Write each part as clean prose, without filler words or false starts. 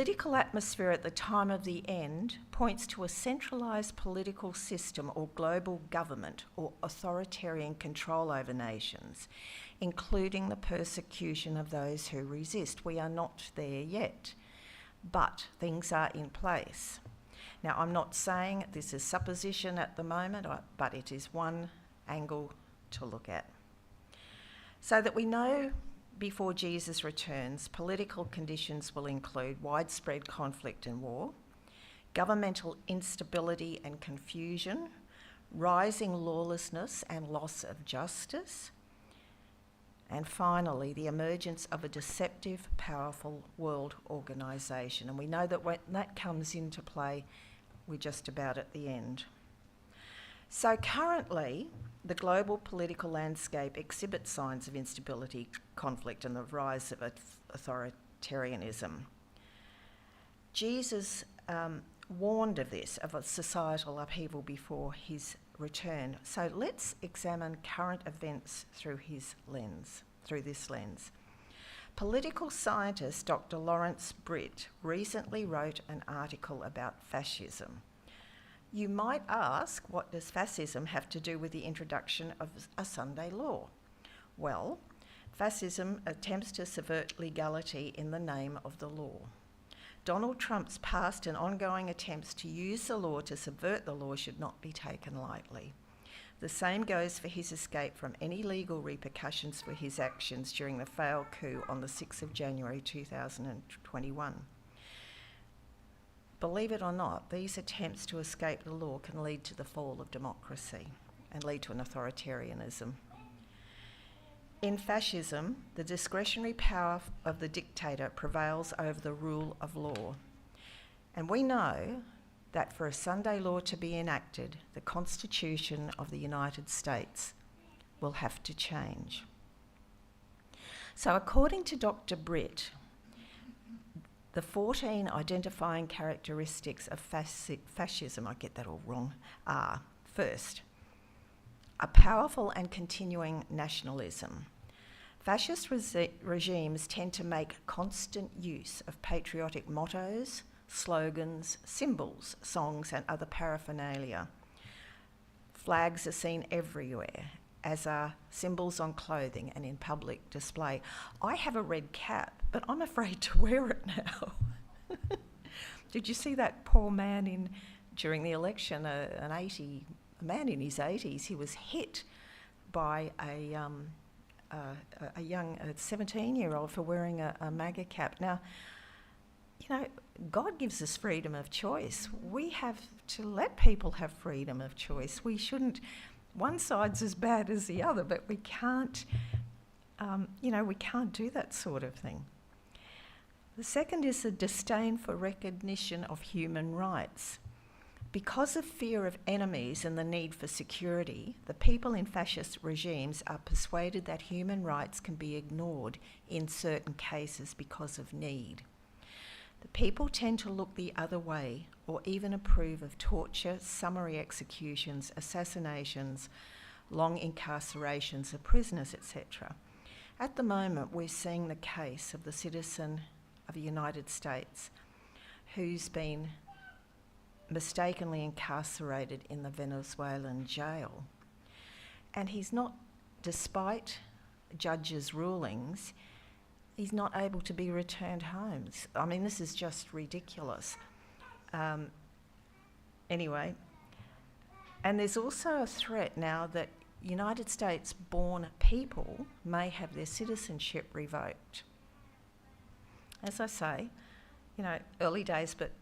political atmosphere at the time of the end points to a centralised political system or global government or authoritarian control over nations, including the persecution of those who resist. We are not there yet, but things are in place. Now, I'm not saying this is supposition at the moment, but it is one angle to look at. So that we know before Jesus returns, political conditions will include widespread conflict and war, governmental instability and confusion, rising lawlessness and loss of justice, and finally, the emergence of a deceptive, powerful world organisation. And we know that when that comes into play, we're just about at the end. So currently, the global political landscape exhibits signs of instability, conflict, and the rise of authoritarianism. Jesus warned of this, of a societal upheaval before his return. So let's examine current events through this lens. Political scientist Dr. Lawrence Britt recently wrote an article about fascism. You might ask, what does fascism have to do with the introduction of a Sunday law? Well, fascism attempts to subvert legality in the name of the law. Donald Trump's past and ongoing attempts to use the law to subvert the law should not be taken lightly. The same goes for his escape from any legal repercussions for his actions during the failed coup on the 6th of January 2021. Believe it or not, these attempts to escape the law can lead to the fall of democracy and lead to an authoritarianism. In fascism, the discretionary power of the dictator prevails over the rule of law. And we know that for a Sunday law to be enacted, the Constitution of the United States will have to change. So according to Dr. Britt, the 14 identifying characteristics of fascism, I get that all wrong, are, first, a powerful and continuing nationalism. Fascist regimes tend to make constant use of patriotic mottos, slogans, symbols, songs, and other paraphernalia. Flags are seen everywhere, as are symbols on clothing and in public display. I have a red cap, but I'm afraid to wear it now. Did you see that poor man during the election, a man in his 80s? He was hit by a young 17-year-old for wearing a MAGA cap. Now, you know, God gives us freedom of choice. We have to let people have freedom of choice. We shouldn't, one side's as bad as the other, but we can't, we can't do that sort of thing. The second is a disdain for recognition of human rights. Because of fear of enemies and the need for security, the people in fascist regimes are persuaded that human rights can be ignored in certain cases because of need. The people tend to look the other way or even approve of torture, summary executions, assassinations, long incarcerations of prisoners, etc. At the moment, we're seeing the case of the citizen of the United States who's been mistakenly incarcerated in the Venezuelan jail. And he's not, despite judges' rulings, he's not able to be returned home. I mean, this is just ridiculous. Anyway, and there's also a threat now that United States-born people may have their citizenship revoked. As I say, early days, but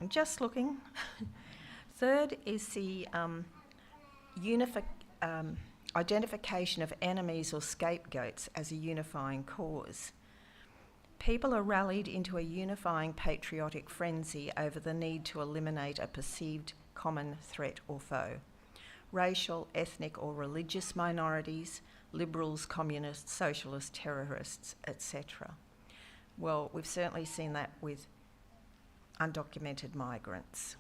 I'm just looking. Third is the identification of enemies or scapegoats as a unifying cause. People are rallied into a unifying patriotic frenzy over the need to eliminate a perceived common threat or foe. Racial, ethnic or religious minorities, liberals, communists, socialists, terrorists, etc. Well, we've certainly seen that with undocumented migrants.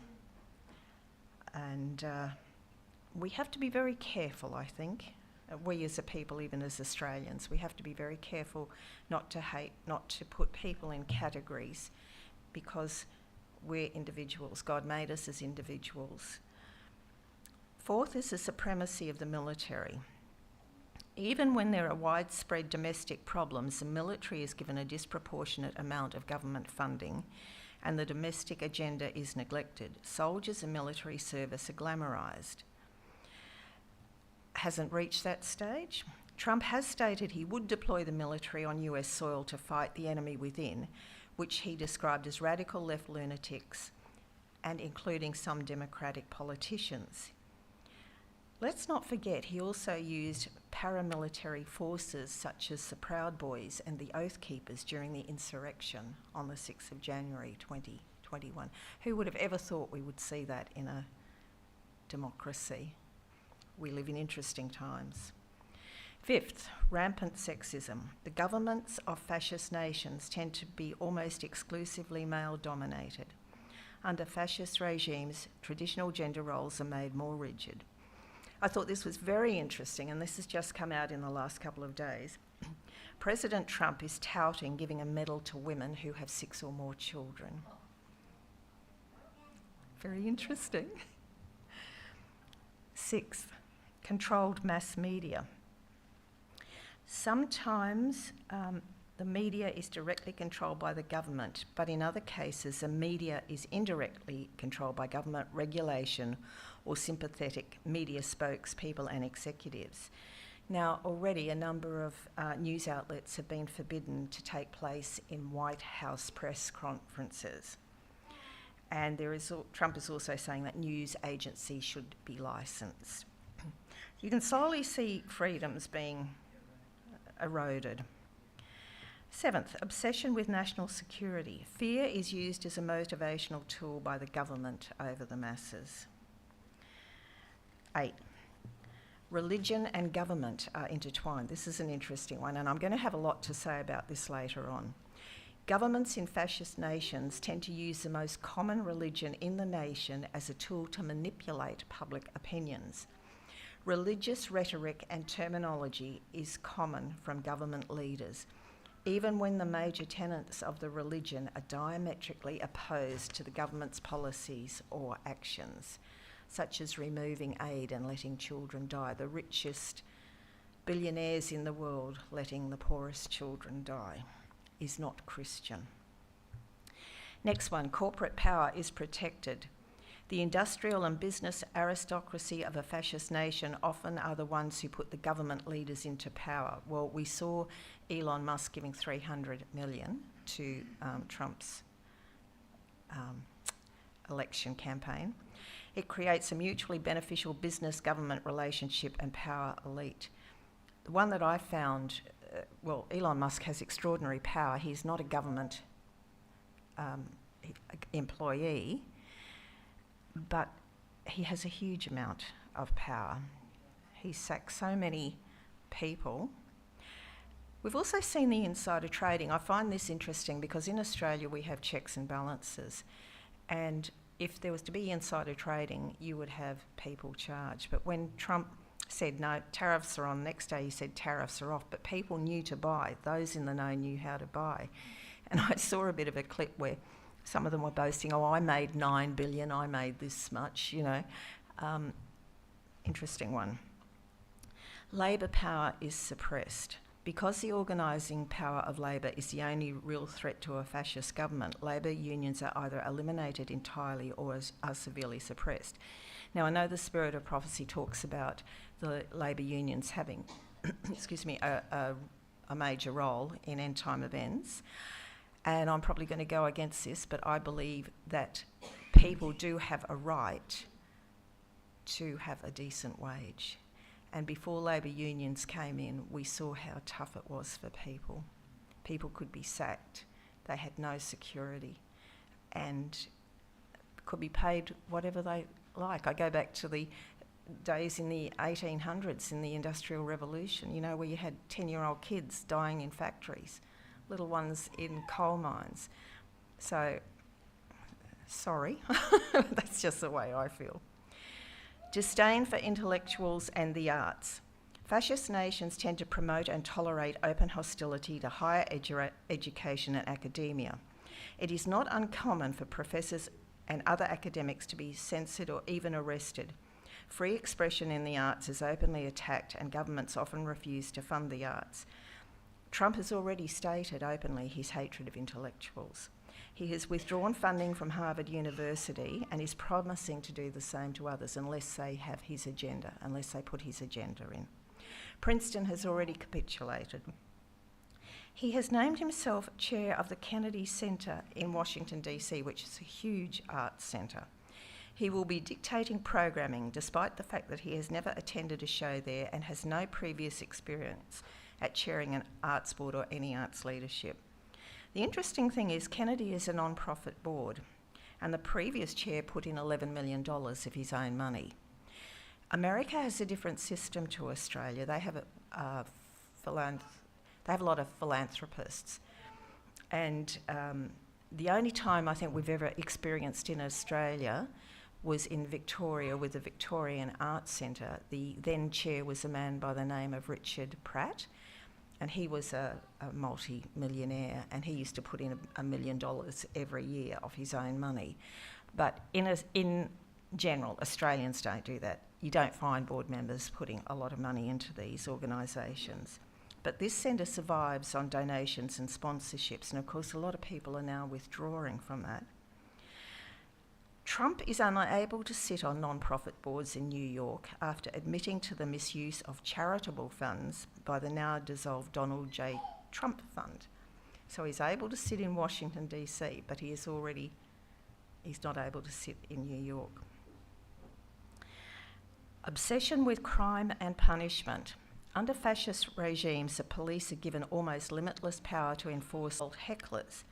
And we have to be very careful, I think, we as a people, even as Australians, we have to be very careful not to hate, not to put people in categories, because we're individuals. God made us as individuals. Fourth is the supremacy of the military. Even when there are widespread domestic problems, the military is given a disproportionate amount of government funding and the domestic agenda is neglected. Soldiers and military service are glamorised. Hasn't reached that stage. Trump has stated he would deploy the military on US soil to fight the enemy within, which he described as radical left lunatics, and including some Democratic politicians. Let's not forget he also used paramilitary forces such as the Proud Boys and the Oath Keepers during the insurrection on the 6th of January 2021. Who would have ever thought we would see that in a democracy? We live in interesting times. Fifth, rampant sexism. The governments of fascist nations tend to be almost exclusively male-dominated. Under fascist regimes, traditional gender roles are made more rigid. I thought this was very interesting, and this has just come out in the last couple of days. President Trump is touting giving a medal to women who have 6 or more children. Very interesting. Sixth, controlled mass media. Sometimes the media is directly controlled by the government, but in other cases the media is indirectly controlled by government regulation or sympathetic media spokespeople and executives. Now, already a number of news outlets have been forbidden to take place in White House press conferences. And Trump is also saying that news agencies should be licensed. You can slowly see freedoms being eroded. Seventh, obsession with national security. Fear is used as a motivational tool by the government over the masses. 8, religion and government are intertwined. This is an interesting one, and I'm going to have a lot to say about this later on. Governments in fascist nations tend to use the most common religion in the nation as a tool to manipulate public opinions. Religious rhetoric and terminology is common from government leaders, even when the major tenets of the religion are diametrically opposed to the government's policies or actions, such as removing aid and letting children die. The richest billionaires in the world letting the poorest children die is not Christian. Next one, corporate power is protected. The industrial and business aristocracy of a fascist nation often are the ones who put the government leaders into power. Well, we saw Elon Musk giving $300 million to Trump's election campaign. It creates a mutually beneficial business-government relationship and power elite. The one that I found, Elon Musk has extraordinary power. He's not a government employee, but he has a huge amount of power. He sacks so many people. We've also seen the insider trading. I find this interesting because in Australia we have checks and balances, and if there was to be insider trading, you would have people charged. But when Trump said no, tariffs are on, next day he said tariffs are off, but people knew to buy. Those in the know knew how to buy. And I saw a bit of a clip where some of them were boasting, I made 9 billion, I made this much, Interesting one. Labour power is suppressed. Because the organising power of Labour is the only real threat to a fascist government, Labour unions are either eliminated entirely or are severely suppressed. Now, I know the Spirit of Prophecy talks about the Labour unions having a major role in end-time events. And I'm probably going to go against this, but I believe that people do have a right to have a decent wage. And before Labour unions came in, we saw how tough it was for people. People could be sacked. They had no security and could be paid whatever they like. I go back to the days in the 1800s in the Industrial Revolution, where you had 10-year-old kids dying in factories, little ones in coal mines. So, sorry, that's just the way I feel. Disdain for intellectuals and the arts. Fascist nations tend to promote and tolerate open hostility to higher education and academia. It is not uncommon for professors and other academics to be censored or even arrested. Free expression in the arts is openly attacked, and governments often refuse to fund the arts. Trump has already stated openly his hatred of intellectuals. He has withdrawn funding from Harvard University and is promising to do the same to others unless they have his agenda, unless they put his agenda in. Princeton has already capitulated. He has named himself chair of the Kennedy Center in Washington, D.C., which is a huge arts centre. He will be dictating programming, despite the fact that he has never attended a show there and has no previous experience at chairing an arts board or any arts leadership. The interesting thing is Kennedy is a non-profit board, and the previous chair put in $11 million of his own money. America has a different system to Australia. They have a lot of philanthropists, and the only time I think we've ever experienced in Australia was in Victoria with the Victorian Arts Centre. The then chair was a man by the name of Richard Pratt, and he was a multi-millionaire, and he used to put in $1 million every year of his own money. But in general, Australians don't do that. You don't find board members putting a lot of money into these organisations. But this centre survives on donations and sponsorships, and of course a lot of people are now withdrawing from that. Trump is unable to sit on non-profit boards in New York after admitting to the misuse of charitable funds by the now dissolved Donald J. Trump Fund. So he's able to sit in Washington, D.C., but he's not able to sit in New York. Obsession with crime and punishment. Under fascist regimes, the police are given almost limitless power to enforce hecklers.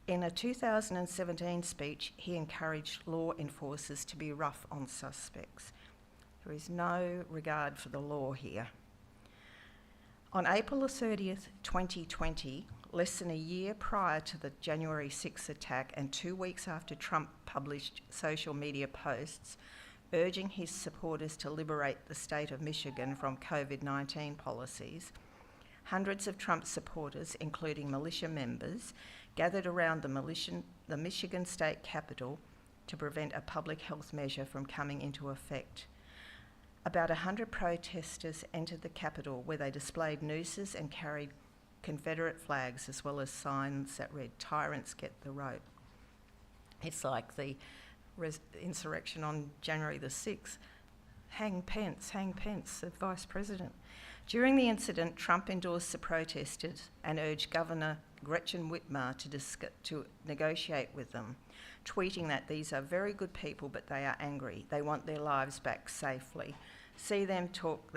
In a 2017 speech, he encouraged law enforcers to be rough on suspects. There is no regard for the law here. On April the 30th, 2020, less than a year prior to the January 6th attack and 2 weeks after Trump published social media posts urging his supporters to liberate the state of Michigan from COVID-19 policies, hundreds of Trump supporters, including militia members, gathered around the Michigan State Capitol to prevent a public health measure from coming into effect. About 100 protesters entered the Capitol, where they displayed nooses and carried Confederate flags, as well as signs that read, "Tyrants get the rope." It's like the insurrection on January the 6th. Hang Pence, the Vice President. During the incident, Trump endorsed the protesters and urged Governor Gretchen Whitmer to negotiate with them, tweeting that these are very good people, but they are angry. They want their lives back safely. See them, talk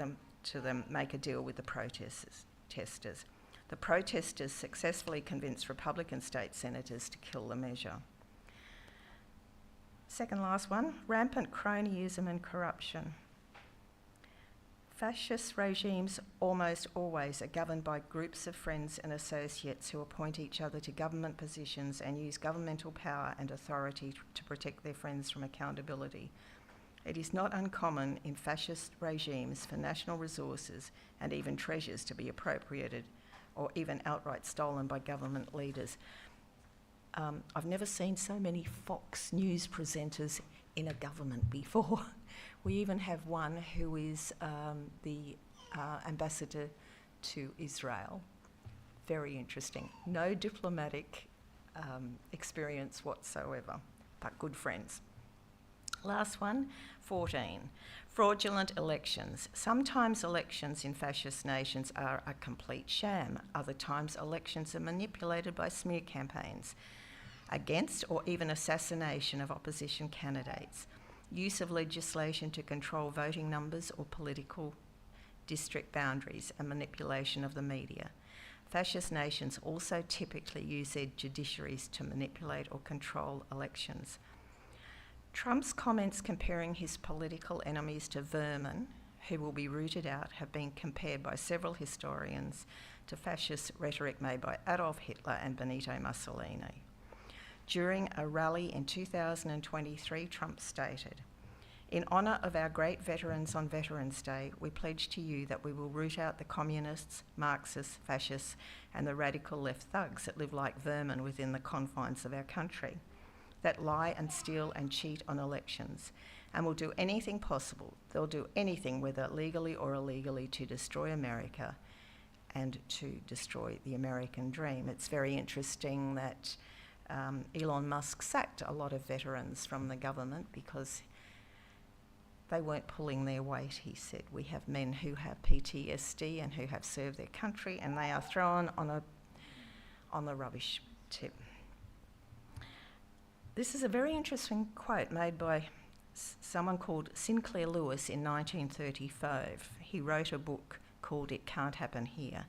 to them, make a deal with the protesters. The protesters successfully convinced Republican state senators to kill the measure. Second last one, rampant cronyism and corruption. Fascist regimes almost always are governed by groups of friends and associates who appoint each other to government positions and use governmental power and authority to protect their friends from accountability. It is not uncommon in fascist regimes for national resources and even treasures to be appropriated or even outright stolen by government leaders. I've never seen so many Fox News presenters in a government before. We even have one who is the ambassador to Israel. Very interesting. No diplomatic experience whatsoever, but good friends. Last one, 14. Fraudulent elections. Sometimes elections in fascist nations are a complete sham. Other times elections are manipulated by smear campaigns against or even assassination of opposition candidates, use of legislation to control voting numbers or political district boundaries, and manipulation of the media. Fascist nations also typically use their judiciaries to manipulate or control elections. Trump's comments comparing his political enemies to vermin who will be rooted out have been compared by several historians to fascist rhetoric made by Adolf Hitler and Benito Mussolini. During a rally in 2023, Trump stated, In honour of our great veterans on Veterans Day, we pledge to you that we will root out the communists, Marxists, fascists, and the radical left thugs that live like vermin within the confines of our country, that lie and steal and cheat on elections, and will do anything possible. They'll do anything, whether legally or illegally, to destroy America and to destroy the American dream. It's very interesting that Elon Musk sacked a lot of veterans from the government because they weren't pulling their weight, he said. We have men who have PTSD and who have served their country, and they are thrown on the rubbish tip. This is a very interesting quote made by someone called Sinclair Lewis in 1935. He wrote a book called It Can't Happen Here.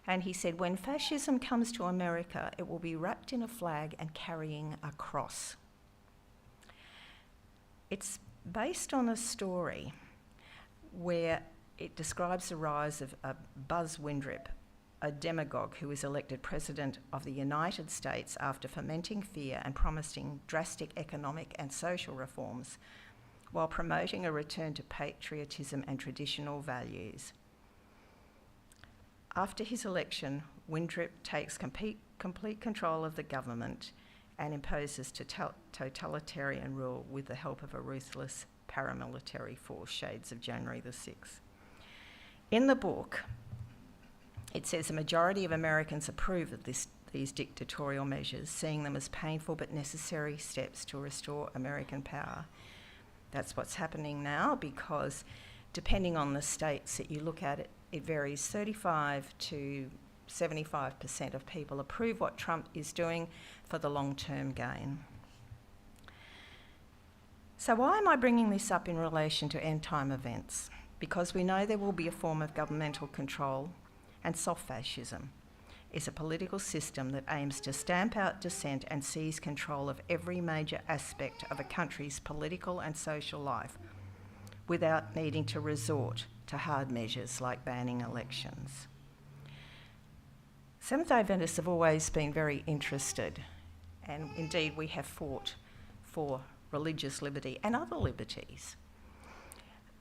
And he said, when fascism comes to America, it will be wrapped in a flag and carrying a cross. It's based on a story where it describes the rise of Buzz Windrip, a demagogue who was elected President of the United States after fomenting fear and promising drastic economic and social reforms while promoting a return to patriotism and traditional values. After his election, Windrip takes complete control of the government and imposes totalitarian rule with the help of a ruthless paramilitary force, shades of January the 6th. In the book, it says a majority of Americans approve of these dictatorial measures, seeing them as painful but necessary steps to restore American power. That's what's happening now, because depending on the states that you look at, it varies. 35 to 75% of people approve what Trump is doing for the long-term gain. So why am I bringing this up in relation to end-time events? Because we know there will be a form of governmental control, and soft fascism is a political system that aims to stamp out dissent and seize control of every major aspect of a country's political and social life without needing to resort to hard measures like banning elections. Seventh-day Adventists have always been very interested, and indeed we have fought for religious liberty and other liberties.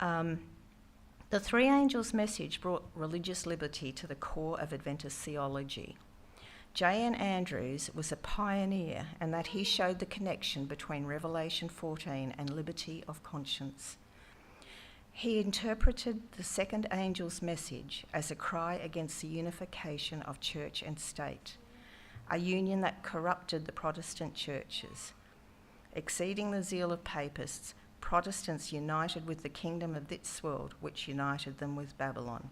The Three Angels message brought religious liberty to the core of Adventist theology. J.N. Andrews was a pioneer in that he showed the connection between Revelation 14 and liberty of conscience. He interpreted the second angel's message as a cry against the unification of church and state, a union that corrupted the Protestant churches. Exceeding the zeal of papists, Protestants united with the kingdom of this world, which united them with Babylon.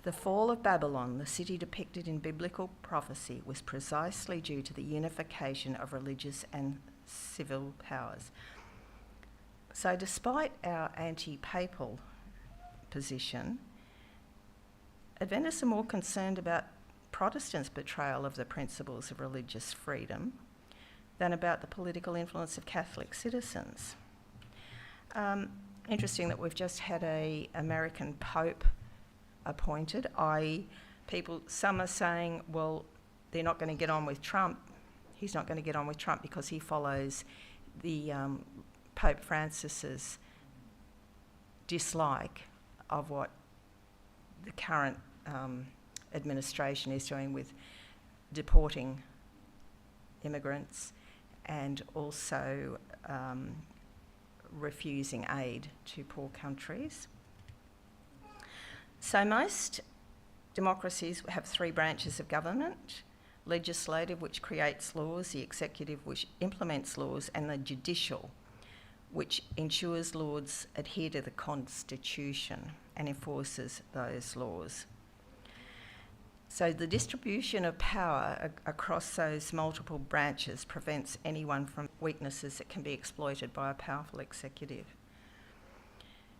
The fall of Babylon, the city depicted in biblical prophecy, was precisely due to the unification of religious and civil powers. So despite our anti-papal position, Adventists are more concerned about Protestants' betrayal of the principles of religious freedom than about the political influence of Catholic citizens. Interesting that we've just had an American Pope appointed, some are saying, well, they're not going to get on with Trump. He's not going to get on with Trump because he follows the Pope Francis's dislike of what the current administration is doing with deporting immigrants and also refusing aid to poor countries. So most democracies have three branches of government: legislative, which creates laws, the executive, which implements laws, and the judicial, which ensures laws adhere to the Constitution and enforces those laws. So the distribution of power across those multiple branches prevents anyone from weaknesses that can be exploited by a powerful executive.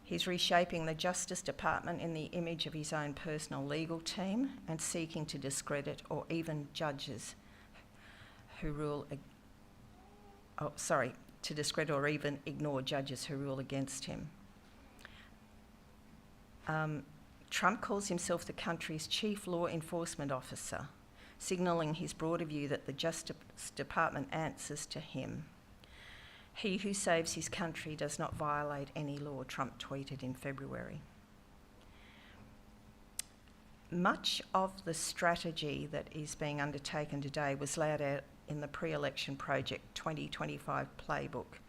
He's reshaping the Justice Department in the image of his own personal legal team and seeking to discredit or even judges who rule, to discredit or even ignore judges who rule against him. Trump calls himself the country's chief law enforcement officer, signalling his broader view that the Justice Department answers to him. "He who saves his country does not violate any law," Trump tweeted in February. Much of the strategy that is being undertaken today was laid out in the pre-election Project 2025 playbook,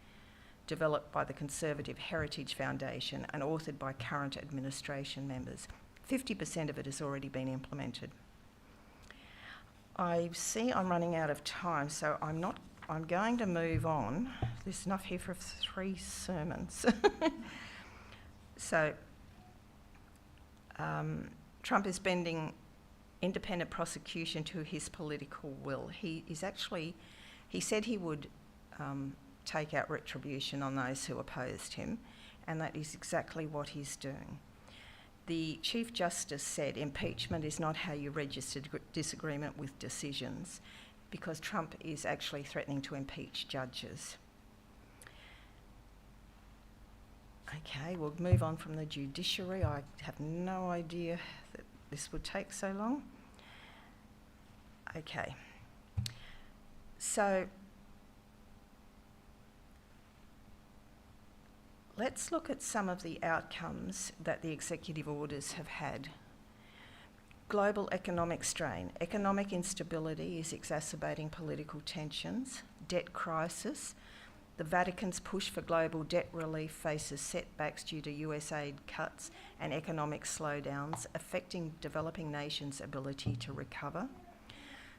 developed by the Conservative Heritage Foundation and authored by current administration members. 50% of it has already been implemented. I see I'm running out of time, so I'm going to move on. There's enough here for 3 sermons. So, Trump is bending independent prosecution to his political will. He said he would take out retribution on those who opposed him, and that is exactly what he's doing. The Chief Justice said impeachment is not how you register disagreement with decisions, because Trump is actually threatening to impeach judges. Okay, we'll move on from the judiciary. I have no idea that this would take so long. Okay, so let's look at some of the outcomes that the executive orders have had. Global economic strain. Economic instability is exacerbating political tensions. Debt crisis. The Vatican's push for global debt relief faces setbacks due to US aid cuts and economic slowdowns, affecting developing nations' ability to recover.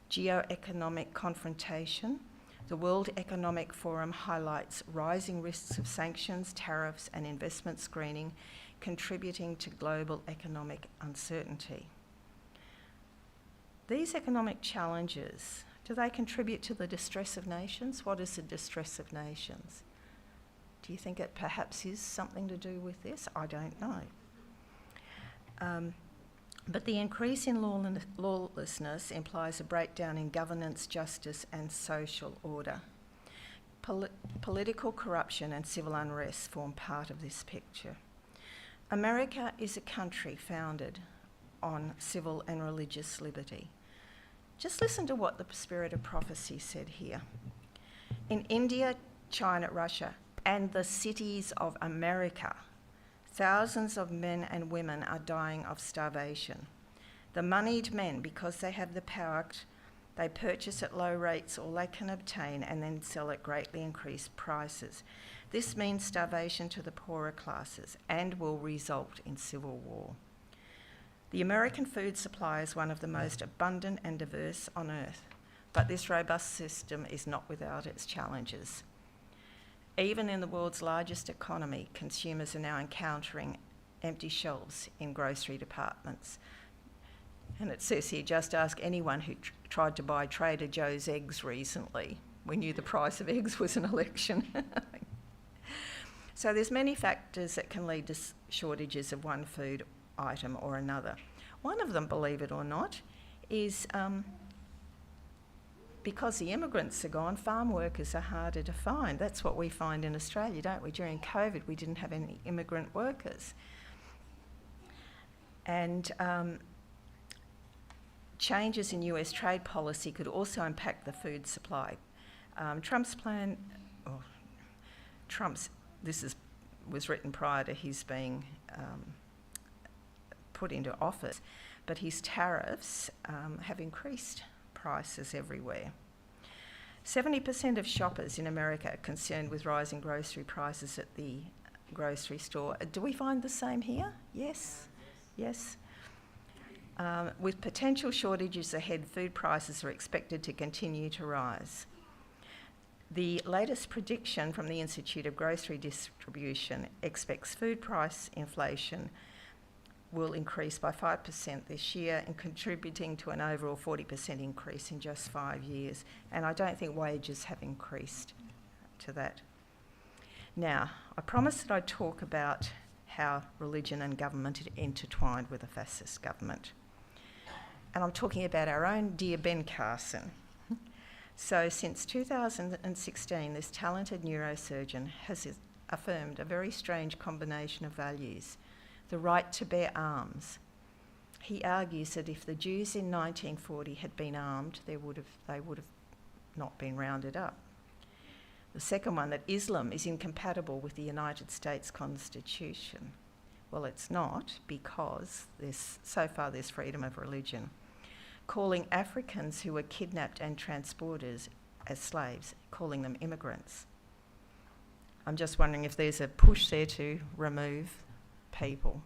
Geoeconomic confrontation. The World Economic Forum highlights rising risks of sanctions, tariffs, and investment screening, contributing to global economic uncertainty. These economic challenges, do they contribute to the distress of nations? What is the distress of nations? Do you think it perhaps is something to do with this? I don't know. But the increase in lawlessness implies a breakdown in governance, justice, and social order. Political corruption and civil unrest form part of this picture. America is a country founded on civil and religious liberty. Just listen to what the spirit of prophecy said here. In India, China, Russia, and the cities of America, thousands of men and women are dying of starvation. The moneyed men, because they have the power, they purchase at low rates all they can obtain and then sell at greatly increased prices. This means starvation to the poorer classes and will result in civil war. The American food supply is one of the most abundant and diverse on earth, but this robust system is not without its challenges. Even in the world's largest economy, consumers are now encountering empty shelves in grocery departments. And it says here, just ask anyone who tried to buy Trader Joe's eggs recently. We knew the price of eggs was an election. So there's many factors that can lead to shortages of one food item or another. One of them, believe it or not, is because the immigrants are gone, farm workers are harder to find. That's what we find in Australia, don't we? During COVID, we didn't have any immigrant workers. And changes in US trade policy could also impact the food supply. Was written prior to his being put into office, but his tariffs have increased prices everywhere. 70% of shoppers in America are concerned with rising grocery prices at the grocery store. Do we find the same here? Yes? Yes. With potential shortages ahead, food prices are expected to continue to rise. The latest prediction from the Institute of Grocery Distribution expects food price inflation will increase by 5% this year and contributing to an overall 40% increase in just 5 years. And I don't think wages have increased to that. Now, I promised that I'd talk about how religion and government are intertwined with a fascist government. And I'm talking about our own dear Ben Carson. So since 2016, this talented neurosurgeon has affirmed a very strange combination of values: the right to bear arms. He argues that if the Jews in 1940 had been armed, they would have not been rounded up. The second one, that Islam is incompatible with the United States Constitution. Well, it's not, because so far there's freedom of religion. Calling Africans who were kidnapped and transported as slaves, calling them immigrants. I'm just wondering if there's a push there to remove people.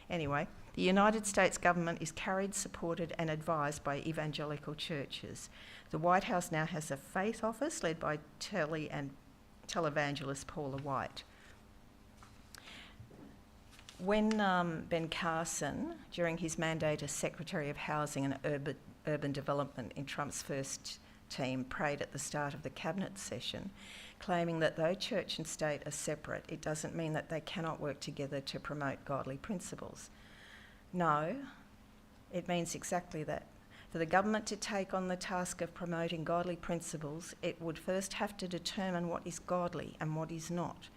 Anyway, the United States government is carried, supported and advised by evangelical churches. The White House now has a faith office led by televangelist Paula White. When Ben Carson, during his mandate as Secretary of Housing and Urban Development in Trump's first team, prayed at the start of the cabinet session, claiming that though church and state are separate, it doesn't mean that they cannot work together to promote godly principles. No, it means exactly that. For the government to take on the task of promoting godly principles, it would first have to determine what is godly and what is not.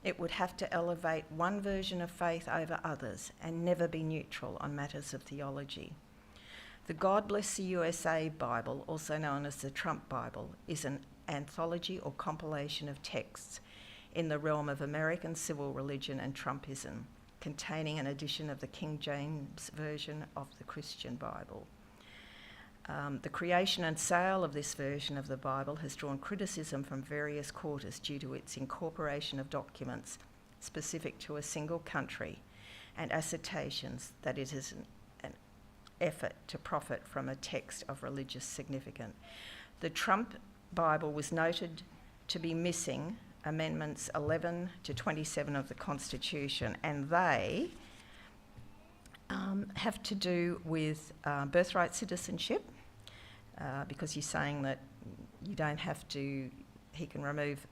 It would have to elevate one version of faith over others and never be neutral on matters of theology. The God Bless the USA Bible, also known as the Trump Bible, is an anthology or compilation of texts in the realm of American civil religion and Trumpism, containing an edition of the King James Version of the Christian Bible. The creation and sale of this version of the Bible has drawn criticism from various quarters due to its incorporation of documents specific to a single country and assertions that it is an effort to profit from a text of religious significance. The Trump Bible was noted to be missing Amendments 11 to 27 of the Constitution, and they have to do with birthright citizenship, because he's saying that you don't have to, he can remove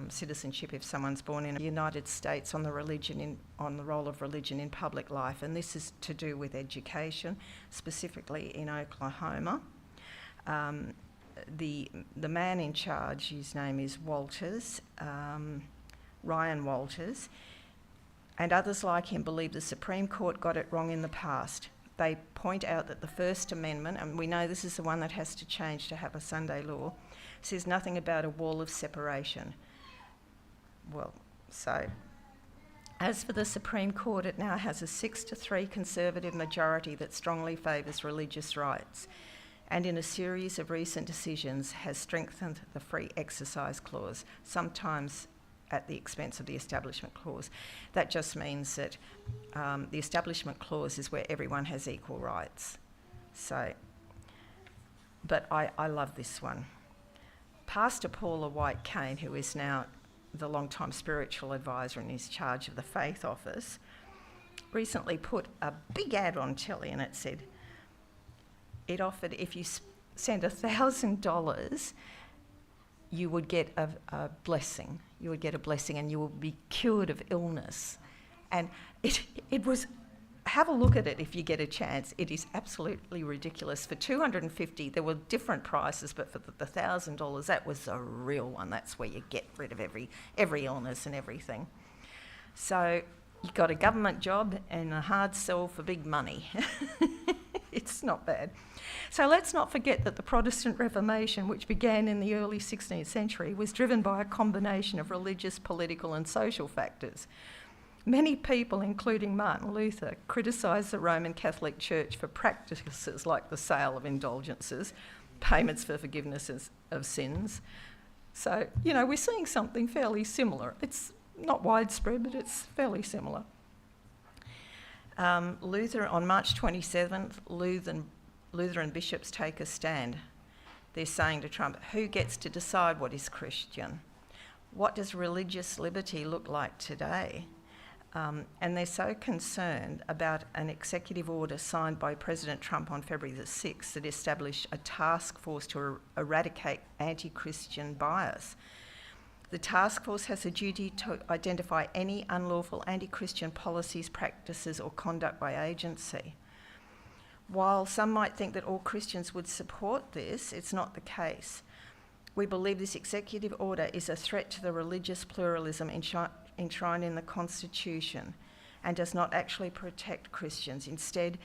citizenship if someone's born in the United States, on the role of religion in public life, and this is to do with education, specifically in Oklahoma. The man in charge, his name is Walters, Ryan Walters, and others like him believe the Supreme Court got it wrong in the past. They point out that the First Amendment, and we know this is the one that has to change to have a Sunday law, says nothing about a wall of separation. Well, so, as for the Supreme Court, it now has a 6-3 Conservative majority that strongly favours religious rights, and in a series of recent decisions has strengthened the Free Exercise Clause, sometimes at the expense of the Establishment Clause. That just means that the Establishment Clause is where everyone has equal rights. So, but I love this one. Pastor Paula White Kane, who is now the long-time spiritual advisor and is charge of the Faith Office, recently put a big ad on telly, and it said, it offered if you send $1,000, you would get a blessing. You would get a blessing and you will be cured of illness. And it was, have a look at it if you get a chance. It is absolutely ridiculous. For $250, there were different prices, but for the $1,000, that was a real one. That's where you get rid of every illness and everything. So you got a government job and a hard sell for big money. It's not bad. So let's not forget that the Protestant Reformation, which began in the early 16th century, was driven by a combination of religious, political and social factors. Many people, including Martin Luther, criticised the Roman Catholic Church for practices like the sale of indulgences, payments for forgiveness of sins. So, you know, we're seeing something fairly similar. It's not widespread, but it's fairly similar. Luther, on March 27th, Lutheran bishops take a stand. They're saying to Trump, who gets to decide what is Christian? What does religious liberty look like today? And they're so concerned about an executive order signed by President Trump on February the 6th that established a task force to eradicate anti-Christian bias. The task force has a duty to identify any unlawful anti-Christian policies, practices or conduct by agency. While some might think that all Christians would support this, it's not the case. We believe this executive order is a threat to the religious pluralism enshrined in the Constitution and does not actually protect Christians. Instead,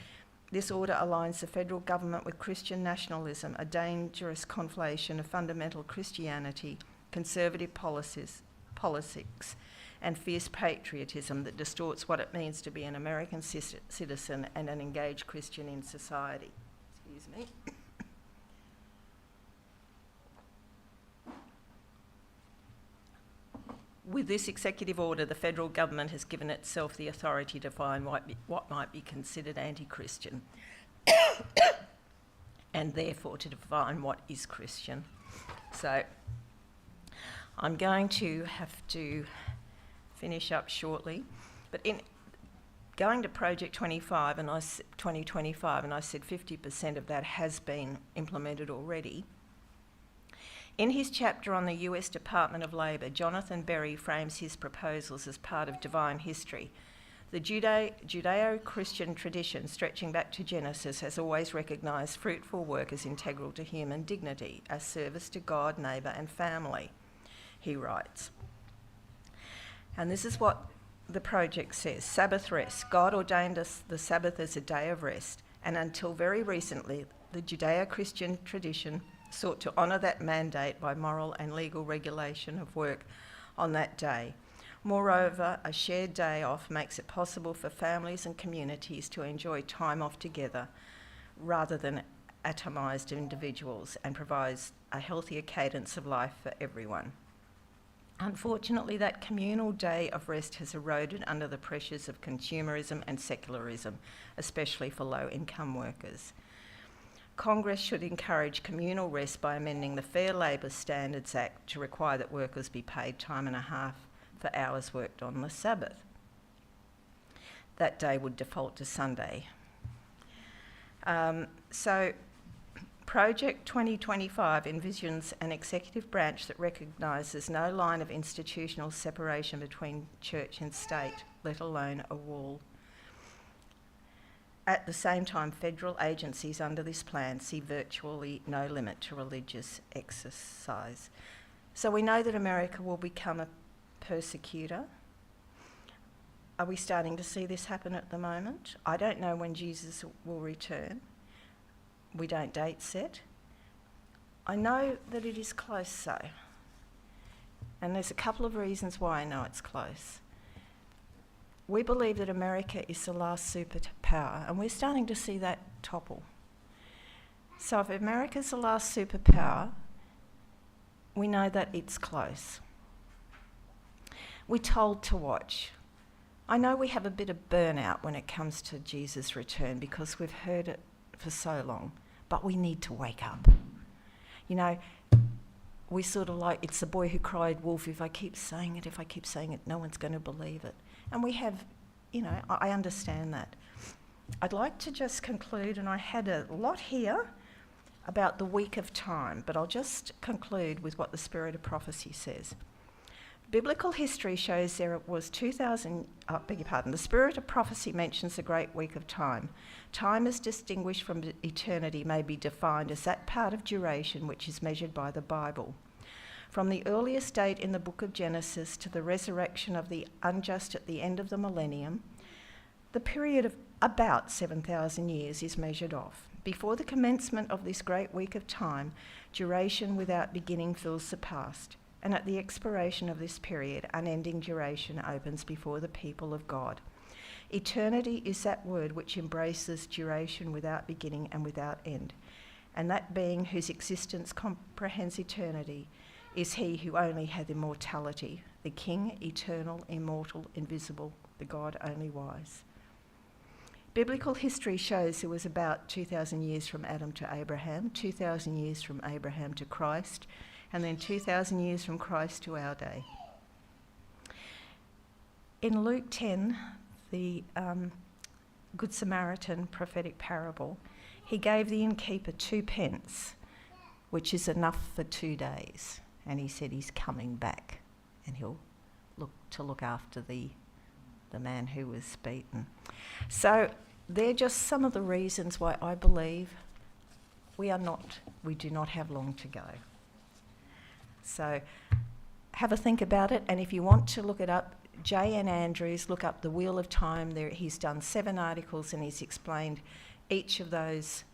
this order aligns the federal government with Christian nationalism, a dangerous conflation of fundamental Christianity conservative politics, and fierce patriotism that distorts what it means to be an American citizen and an engaged Christian in society. Excuse me. With this executive order, the federal government has given itself the authority to define what might be considered anti-Christian and therefore to define what is Christian. So I'm going to have to finish up shortly, but in going to Project 2025, and I said 50% of that has been implemented already. In his chapter on the US Department of Labor, Jonathan Berry frames his proposals as part of divine history. The Judeo-Christian tradition, stretching back to Genesis, has always recognised fruitful work as integral to human dignity, as service to God, neighbour and family, he writes. And this is what the project says. Sabbath rest. God ordained us the Sabbath as a day of rest, and until very recently, the Judeo-Christian tradition sought to honour that mandate by moral and legal regulation of work on that day. Moreover, a shared day off makes it possible for families and communities to enjoy time off together rather than atomised individuals, and provides a healthier cadence of life for everyone. Unfortunately, that communal day of rest has eroded under the pressures of consumerism and secularism, especially for low-income workers. Congress should encourage communal rest by amending the Fair Labour Standards Act to require that workers be paid time and a half for hours worked on the Sabbath. That day would default to Sunday. So Project 2025 envisions an executive branch that recognises no line of institutional separation between church and state, let alone a wall. At the same time, federal agencies under this plan see virtually no limit to religious exercise. So we know that America will become a persecutor. Are we starting to see this happen at the moment? I don't know when Jesus will return. We don't date set. I know that it is close though. And there's a couple of reasons why I know it's close. We believe that America is the last superpower, and we're starting to see that topple. So if America's the last superpower, we know that it's close. We're told to watch. I know we have a bit of burnout when it comes to Jesus' return because we've heard it for so long, but we need to wake up. You know, we sort of like, it's the boy who cried wolf, if I keep saying it, no one's going to believe it. And we have, you know, I understand that. I'd like to just conclude, and I had a lot here about the week of time, but I'll just conclude with what the Spirit of Prophecy says. Biblical history shows there was the Spirit of Prophecy mentions the great week of time. Time as distinguished from eternity may be defined as that part of duration which is measured by the Bible. From the earliest date in the book of Genesis to the resurrection of the unjust at the end of the millennium, the period of about 7,000 years is measured off. Before the commencement of this great week of time, duration without beginning fills the past, and at the expiration of this period, unending duration opens before the people of God. Eternity is that word which embraces duration without beginning and without end, and that being whose existence comprehends eternity is he who only hath immortality, the King, eternal, immortal, invisible, the God only wise. Biblical history shows there was about 2,000 years from Adam to Abraham, 2,000 years from Abraham to Christ, and then 2,000 years from Christ to our day. In Luke 10, the Good Samaritan prophetic parable, he gave the innkeeper 2 pence, which is enough for 2 days. And he said he's coming back and he'll look after the man who was beaten. So they're just some of the reasons why I believe we do not have long to go. So have a think about it, and if you want to look it up, J.N. Andrews, look up The Wheel of Time. There, he's done 7 articles and he's explained each of those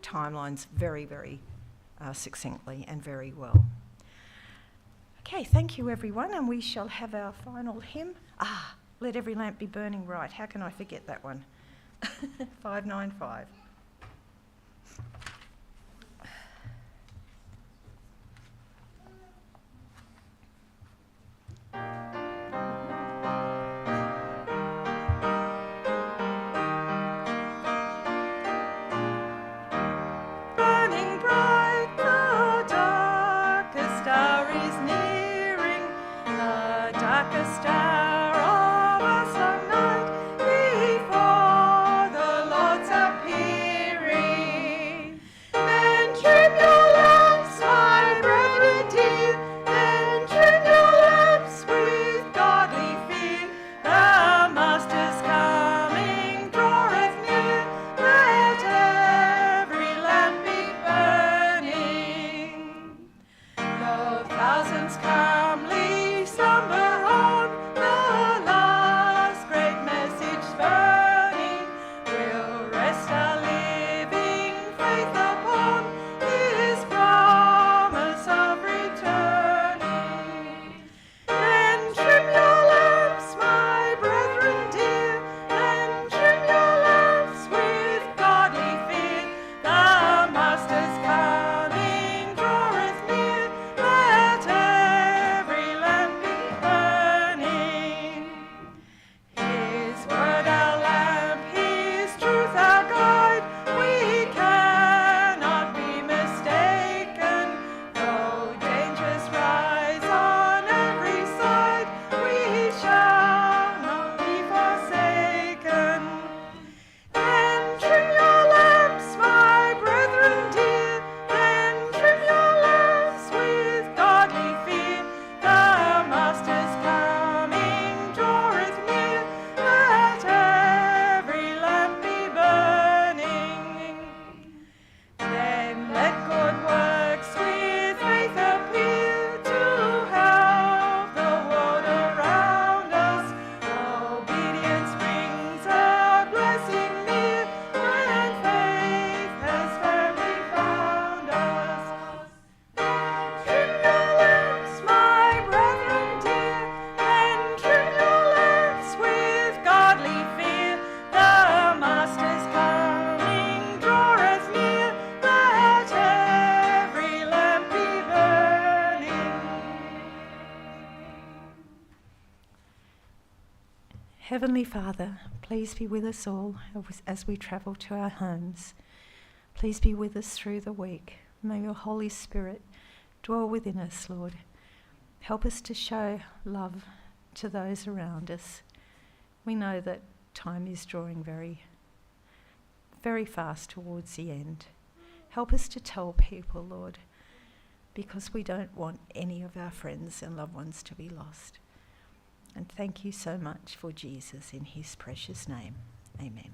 timelines very, very succinctly and very well. Okay, thank you everyone, and we shall have our final hymn. Let Every Lamp Be Burning Right. How can I forget that one? 595. Burning bright, the darkest star is nearing, the darkest star of a sun night before the Lord's appearing. Then trim your lamps, my brethren dear, then trim your lamps with godly fear. The Master's coming draweth near. Let every lamp be burning. Though thousands calmly slumber on, the last great message burning will rest our living faith upon His promise of returning. Then trim your lamps, my brethren dear, then trim your lamps with godly fear. The Master's coming draweth near. Let every lamp be burning. His word our lamp, His truth our guide. We cannot be mistaken. Though dangers rise on every side, we shall not be forsaken. Then trim your lamps, my brethren dear, then trim your lamps with godly fear. The Master's coming draweth near. Let every lamp be burning. Then let good works with faith appear to help the world around us. Obedience brings a blessing near when faith has firmly found us. Trim your lamps, my brethren dear, then trim your lamps with godly fear. The Master's coming draweth near. Let every lamp be burning. Heavenly Father, please be with us all as we travel to our homes. Please be with us through the week. May your Holy Spirit dwell within us, Lord. Help us to show love to those around us. We know that time is drawing very, very fast towards the end. Help us to tell people, Lord, because we don't want any of our friends and loved ones to be lost. And thank you so much for Jesus in his precious name. Amen.